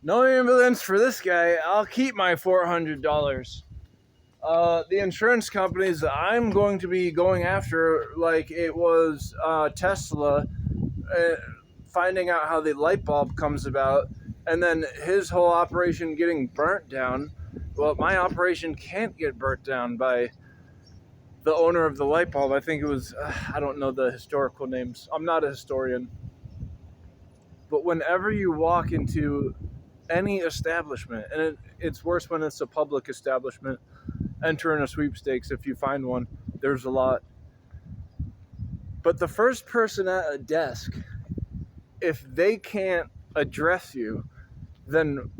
No ambulance for this guy. I'll keep my $400. The insurance companies that I'm going to be going after, like it was Tesla, uh, finding out how the light bulb comes about, and then his whole operation getting burnt down. Well, my operation can't get burnt down by the owner of the light bulb. I think it was, I don't know the historical names. I'm not a historian. But whenever you walk into any establishment, and it's worse when it's a public establishment, enter in a sweepstakes if you find one. There's a lot. But the first person at a desk, if they can't address you, then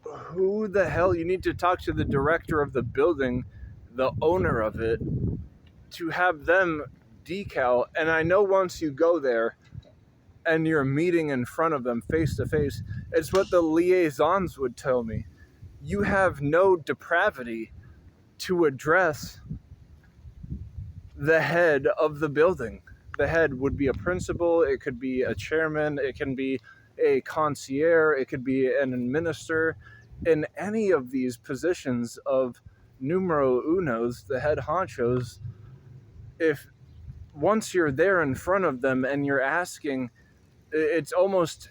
who the hell? You need to talk to the director of the building, the owner of it, to have them decal. And I know once you go there and you're meeting in front of them face to face, it's what the liaisons would tell me. You have no depravity to address the head of the building. The head would be a principal, it could be a chairman, it can be a concierge, it could be an minister. In any of these positions of numero unos, the head honchos, if once you're there in front of them and you're asking, it's almost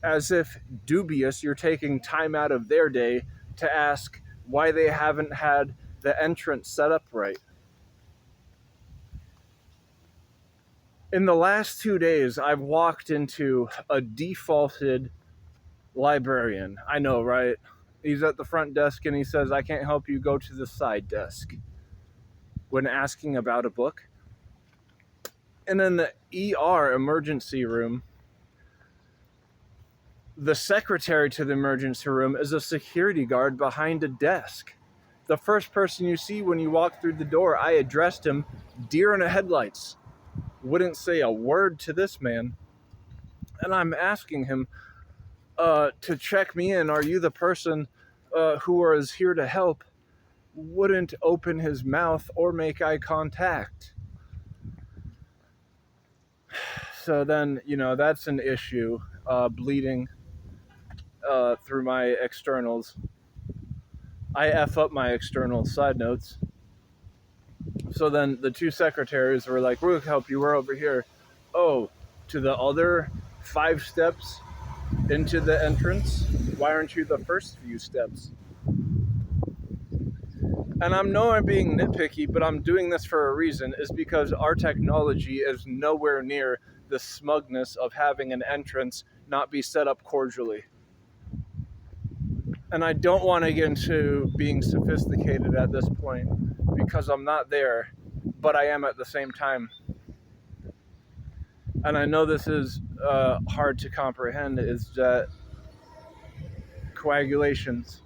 as if dubious, you're taking time out of their day to ask why they haven't had the entrance set up right. In the last 2 days, I've walked into a defaulted librarian. I know, right? He's at the front desk and he says, I can't help you, go to the side desk, when asking about a book. And in the ER emergency room, the secretary to the emergency room is a security guard behind a desk. The first person you see when you walk through the door, I addressed him, deer in the headlights. Wouldn't say a word to this man. And I'm asking him to check me in. Are you the person who is here to help? Wouldn't open his mouth or make eye contact. So then, that's an issue. Bleeding through my externals. I F up my external side notes. So then the two secretaries were like, we'll help you, we're over here. Oh, to the other 5 steps into the entrance? Why aren't you the first few steps? And I know I'm being nitpicky, but I'm doing this for a reason, is because our technology is nowhere near the smugness of having an entrance not be set up cordially. And I don't want to get into being sophisticated at this point, because I'm not there, but I am at the same time. And I know this is hard to comprehend, is that coagulations.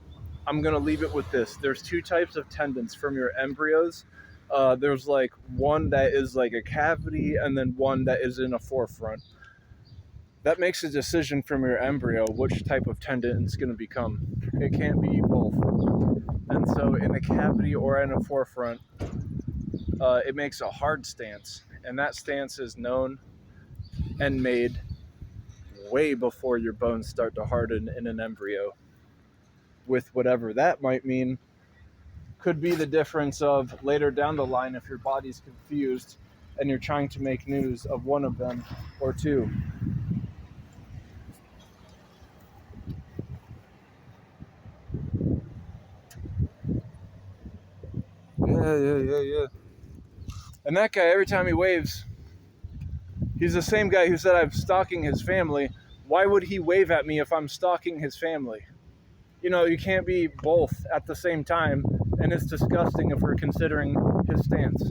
I'm going to leave it with this. There's 2 types of tendons from your embryos. There's like one that is like a cavity and then one that is in a forefront. That makes a decision from your embryo which type of tendon it's going to become. It can't be both. And so in a cavity or in a forefront, it makes a hard stance. And that stance is known and made way before your bones start to harden in an embryo. With whatever that might mean, could be the difference of later down the line if your body's confused and you're trying to make news of one of them or 2. Yeah. And that guy, every time he waves, he's the same guy who said I'm stalking his family. Why would he wave at me if I'm stalking his family? You can't be both at the same time, and it's disgusting if we're considering his stance.